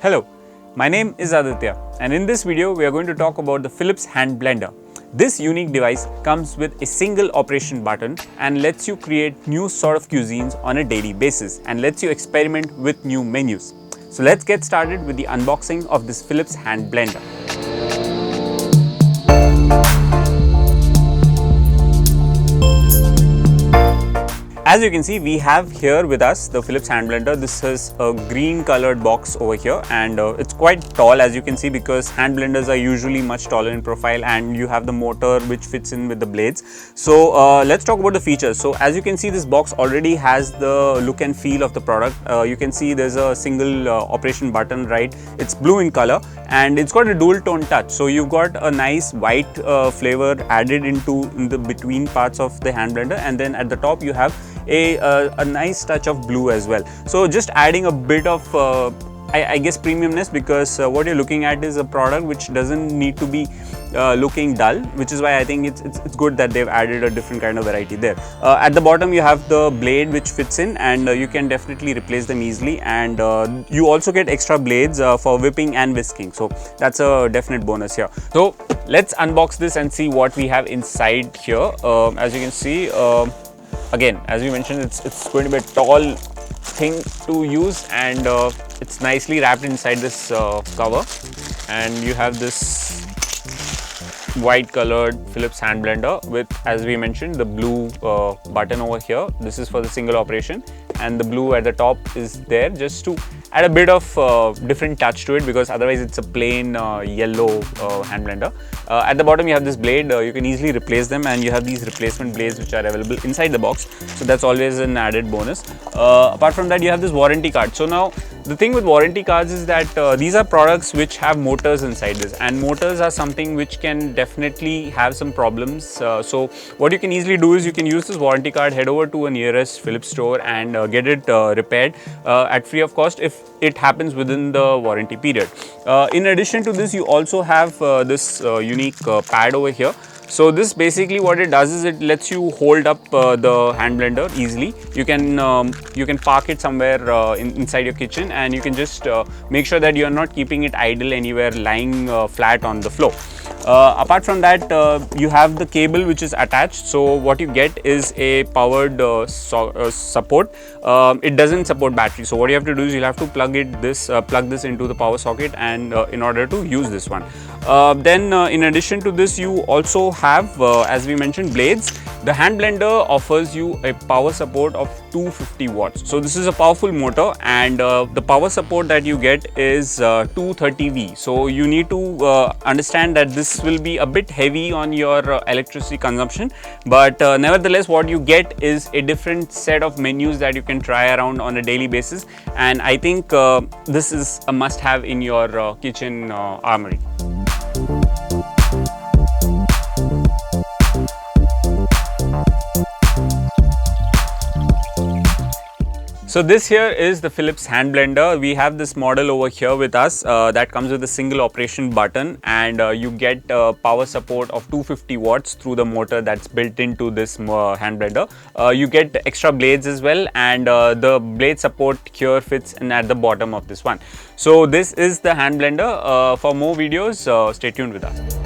Hello, my name is Aditya and in this video we are going to talk about the Philips Hand Blender. This unique device comes with a single operation button and lets you create new sort of cuisines on a daily basis and lets you experiment with new menus. So let's get started with the unboxing of this Philips Hand Blender. As you can see, we have here with us the Philips Hand Blender. This is a green colored box over here and it's quite tall, as you can see, because hand blenders are usually much taller in profile and you have the motor which fits in with the blades. So let's talk about the features. So as you can see, this box already has the look and feel of the product. You can see there's a single operation button, right? It's blue in color and it's got a dual tone touch. So you've got a nice white flavor added in the between parts of the hand blender, and then at the top you have a nice touch of blue as well. So just adding a bit of I guess premiumness, because what you're looking at is a product which doesn't need to be looking dull, which is why I think it's good that they've added a different kind of variety there. At the bottom you have the blade which fits in, and you can definitely replace them easily, and you also get extra blades for whipping and whisking, so that's a definite bonus here. So let's unbox this and see what we have inside here. As you can see, again, as we mentioned, it's going to be a tall thing to use, and it's nicely wrapped inside this cover, and you have this white colored Philips Hand Blender with, as we mentioned, the blue button over here. This is for the single operation, and the blue at the top is there just to add a bit of different touch to it, because otherwise it's a plain yellow hand blender. At the bottom you have this blade. You can easily replace them, and you have these replacement blades which are available inside the box, so that's always an added bonus. Apart from that, you have this warranty card. So now the thing with warranty cards is that these are products which have motors inside this, and motors are something which can definitely have some problems. So what you can easily do is you can use this warranty card, head over to a nearest Philips store and get it repaired at free of cost if it happens within the warranty period. In addition to this, you also have this unique pad over here. So this basically what it does is it lets you hold up the hand blender easily. You can park it somewhere inside your kitchen, and you can just make sure that you are not keeping it idle anywhere lying flat on the floor. Apart from that, you have the cable which is attached. So what you get is a powered support. It doesn't support battery, so what you have to do is you'll have to plug this into the power socket, and in order to use this one. Then in addition to this, you also have, as we mentioned, blades. The hand blender offers you a power support of 250 watts. So this is a powerful motor, and the power support that you get is 230V. So you need to understand that this will be a bit heavy on your electricity consumption, but nevertheless what you get is a different set of menus that you can try around on a daily basis, and I think this is a must-have in your kitchen armory. So this here is the Philips Hand Blender. We have this model over here with us that comes with a single operation button, and you get power support of 250 watts through the motor that's built into this hand blender. You get extra blades as well, and the blade support here fits in at the bottom of this one. So this is the hand blender. For more videos, stay tuned with us.